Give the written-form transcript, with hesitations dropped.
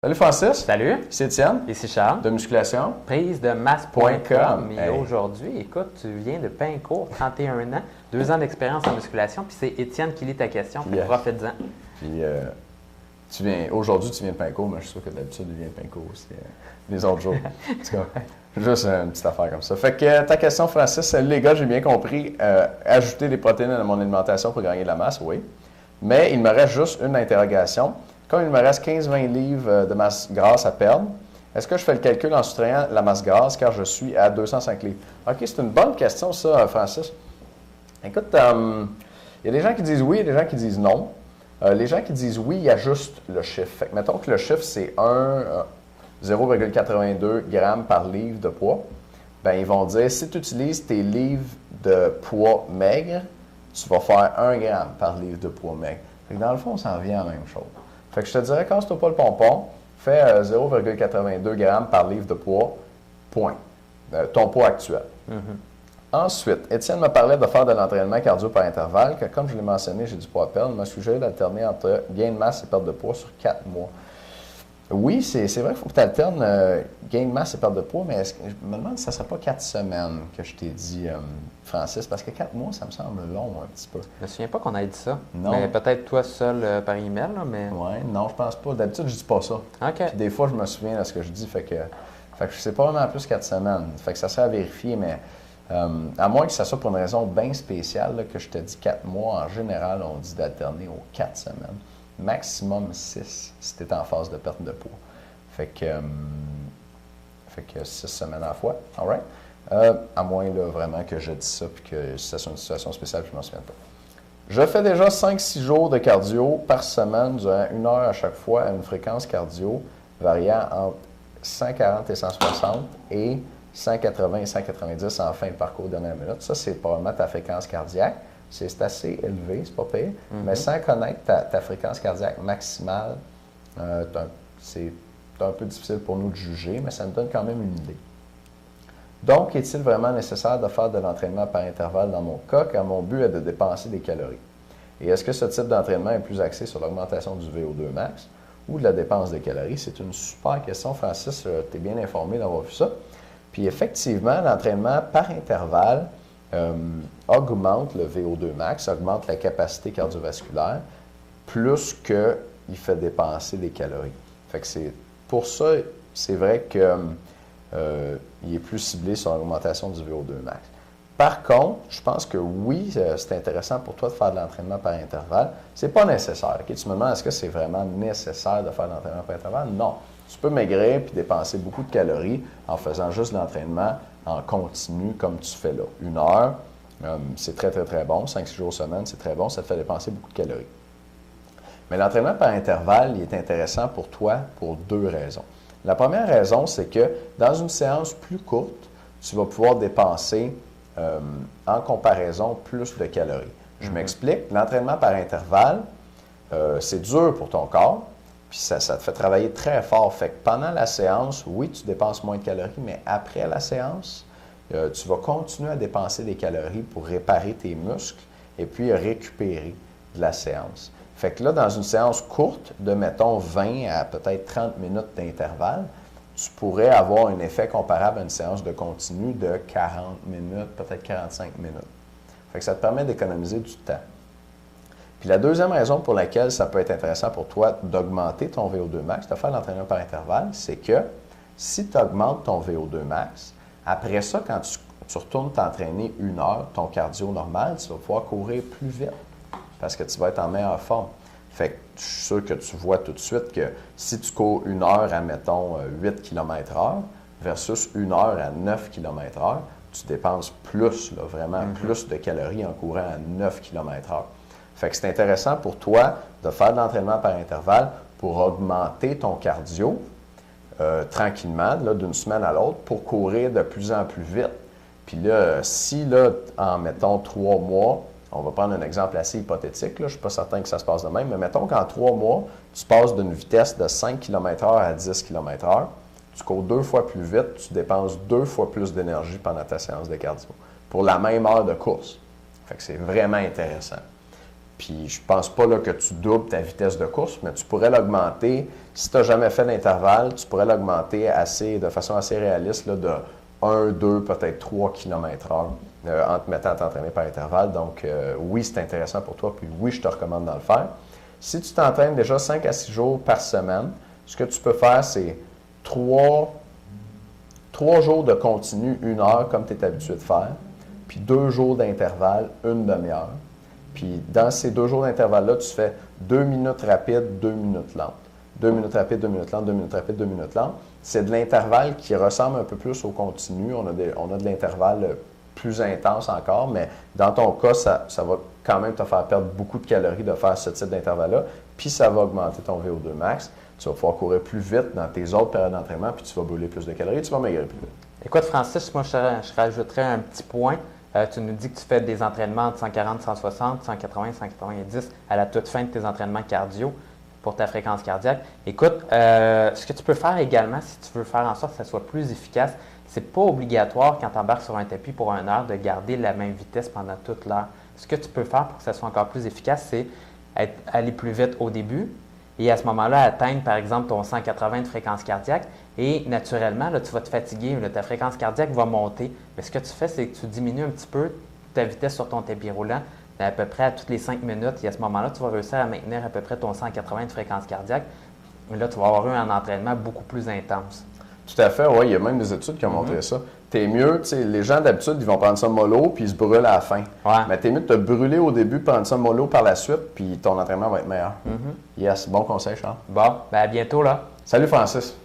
Salut Francis. Salut. C'est Étienne. Ici Charles. De musculation. Prise de masse.com. Et Hey. aujourd'hui, écoute, tu viens de Pincourt, 31 ans, 2 ans d'expérience en musculation, puis c'est Étienne qui lit ta question. Puis Yes. profite-en. Puis aujourd'hui, tu viens de Pincourt, mais je suis sûr que d'habitude, il vient de Pincourt aussi les autres jours. En tout cas, juste une petite affaire comme ça. Fait que ta question, Francis, salut les gars, j'ai bien compris. Ajouter des protéines à mon alimentation pour gagner de la masse, oui. Mais il me reste juste une interrogation. Comme il me reste 15-20 livres de masse grasse à perdre, est-ce que je fais le calcul en soustrayant la masse grasse car je suis à 205 livres? OK, c'est une bonne question, ça, Francis. Écoute, il y a des gens qui disent oui, il y a des gens qui disent non. Les gens qui disent oui, il y a juste le chiffre. Fait que mettons que le chiffre, c'est 0,82 g par livre de poids. Bien, ils vont dire, si tu utilises tes livres de poids maigre, tu vas faire 1 g par livre de poids maigre. Fait que dans le fond, ça en vient à la même chose. Fait que je te dirais, casse-toi pas le pompon, fais 0,82 g par livre de poids, point. Ton poids actuel. Ensuite, Étienne me parlait de faire de l'entraînement cardio par intervalle, que comme je l'ai mentionné, j'ai du poids à perdre, m'a suggéré d'alterner entre gain de masse et perte de poids sur 4 mois. Oui, c'est vrai qu'il faut que tu alternes gain de masse et perte de poids, mais je me demande si ça ne serait pas 4 semaines que je t'ai dit, Francis, parce que 4 mois, ça me semble long un petit peu. Je me souviens pas qu'on ait dit ça. Non. Mais peut-être toi seul par email, là, mais. Oui, non, je pense pas. D'habitude, je dis pas ça. OK. Puis des fois, je me souviens de ce que je dis, fait que c'est pas vraiment plus 4 semaines. Fait que ça serait à vérifier, mais à moins que ça soit pour une raison bien spéciale, là, que je te dis 4 mois, en général, on dit d'alterner aux 4 semaines. Maximum 6 si tu es en phase de perte de poids. Fait que 6 semaines à la fois. All right? À moins là, vraiment que je dise ça puis que ça soit une situation spéciale puis je ne m'en souviens pas. Je fais déjà 5-6 jours de cardio par semaine durant 1 heure à chaque fois à une fréquence cardio variant entre 140 et 160 et 180 et 190 en fin de parcours dernière minute. Ça, c'est probablement ta fréquence cardiaque. C'est assez élevé, c'est pas pire. Mais sans connaître ta fréquence cardiaque maximale, c'est un peu difficile pour nous de juger, mais ça nous donne quand même une idée. Donc, est-il vraiment nécessaire de faire de l'entraînement par intervalle dans mon cas, car mon but est de dépenser des calories? Et est-ce que ce type d'entraînement est plus axé sur l'augmentation du VO2 max ou de la dépense des calories? C'est une super question, Francis. Tu es bien informé d'avoir vu ça. Puis effectivement, l'entraînement par intervalle augmente le VO2 max, augmente la capacité cardiovasculaire, plus qu'il fait dépenser des calories. Fait que c'est pour ça, c'est vrai que il est plus ciblé sur l'augmentation du VO2 max. Par contre, je pense que oui, c'est intéressant pour toi de faire de l'entraînement par intervalle. C'est pas nécessaire. Okay? Tu me demandes, est-ce que c'est vraiment nécessaire de faire de l'entraînement par intervalle? Non. Tu peux maigrir puis dépenser beaucoup de calories en faisant juste de l'entraînement en continu comme tu fais là. 1 heure, c'est très, très, très bon. 5-6 jours semaine, c'est très bon. Ça te fait dépenser beaucoup de calories. Mais l'entraînement par intervalle, il est intéressant pour toi pour 2 raisons. La première raison, c'est que dans une séance plus courte, tu vas pouvoir dépenser en comparaison plus de calories. Je m'explique. L'entraînement par intervalle, c'est dur pour ton corps, puis ça te fait travailler très fort. Fait que pendant la séance, oui, tu dépenses moins de calories, mais après la séance, tu vas continuer à dépenser des calories pour réparer tes muscles et puis récupérer de la séance. Fait que là, dans une séance courte de, mettons, 20 à peut-être 30 minutes d'intervalle, tu pourrais avoir un effet comparable à une séance de continu de 40 minutes, peut-être 45 minutes. Fait que ça te permet d'économiser du temps. Puis la deuxième raison pour laquelle ça peut être intéressant pour toi d'augmenter ton VO2 max, de faire l'entraînement par intervalle, c'est que si tu augmentes ton VO2 max, après ça, quand tu retournes t'entraîner 1 heure, ton cardio normal, tu vas pouvoir courir plus vite parce que tu vas être en meilleure forme. Fait que je suis sûr que tu vois tout de suite que si tu cours 1 heure à, mettons, 8 km/h versus 1 heure à 9 km/h, tu dépenses plus, là, vraiment plus de calories en courant à 9 km/h. Fait que c'est intéressant pour toi de faire de l'entraînement par intervalle pour augmenter ton cardio tranquillement, là, d'une semaine à l'autre, pour courir de plus en plus vite. Puis là, si, là, en, mettons, 3 mois, on va prendre un exemple assez hypothétique, là, je ne suis pas certain que ça se passe de même, mais mettons qu'en 3 mois, tu passes d'une vitesse de 5 km/h à 10 km/h, tu cours 2 fois plus vite, tu dépenses 2 fois plus d'énergie pendant ta séance de cardio, pour la même heure de course. Fait que c'est vraiment intéressant. Puis je pense pas là, que tu doubles ta vitesse de course, mais tu pourrais l'augmenter. Si tu n'as jamais fait d'intervalle, tu pourrais l'augmenter de façon assez réaliste là, de 1, 2, peut-être 3 km/h en te mettant à t'entraîner par intervalle. Donc oui, c'est intéressant pour toi, puis oui, je te recommande d'en le faire. Si tu t'entraînes déjà 5 à 6 jours par semaine, ce que tu peux faire, c'est 3 jours de continu, 1 heure, comme tu es habitué de faire, puis 2 jours d'intervalle, 1 demi-heure. Puis dans ces 2 jours d'intervalle-là, tu fais 2 minutes rapides, 2 minutes lentes. 2 minutes rapides, 2 minutes lentes, 2 minutes rapides, 2 minutes lentes. C'est de l'intervalle qui ressemble un peu plus au continu. On a de l'intervalle plus intense encore, mais dans ton cas, ça va quand même te faire perdre beaucoup de calories de faire ce type d'intervalle-là. Puis ça va augmenter ton VO2 max. Tu vas pouvoir courir plus vite dans tes autres périodes d'entraînement, puis tu vas brûler plus de calories, tu vas maigrir plus vite. Écoute, Francis, moi, je rajouterais un petit point. Tu nous dis que tu fais des entraînements de 140, 160, 180, 190 à la toute fin de tes entraînements cardio pour ta fréquence cardiaque. Écoute, ce que tu peux faire également, si tu veux faire en sorte que ça soit plus efficace, c'est pas obligatoire quand tu embarques sur un tapis pour 1 heure de garder la même vitesse pendant toute l'heure. Ce que tu peux faire pour que ça soit encore plus efficace, c'est aller plus vite au début et à ce moment-là, atteindre par exemple ton 180 de fréquence cardiaque et naturellement, là, tu vas te fatiguer, là, ta fréquence cardiaque va monter. Mais ce que tu fais, c'est que tu diminues un petit peu ta vitesse sur ton tapis roulant à peu près à toutes les 5 minutes et à ce moment-là, tu vas réussir à maintenir à peu près ton 180 de fréquence cardiaque. Et là, tu vas avoir eu un entraînement beaucoup plus intense. Tout à fait, oui. Il y a même des études qui ont montré ça. T'es mieux, tu sais, les gens d'habitude, ils vont prendre ça mollo puis ils se brûlent à la fin. Ouais. Mais t'es mieux de te brûler au début, prendre ça mollo par la suite, puis ton entraînement va être meilleur. Yes, bon conseil, Charles. Bon, ben à bientôt là. Salut Francis.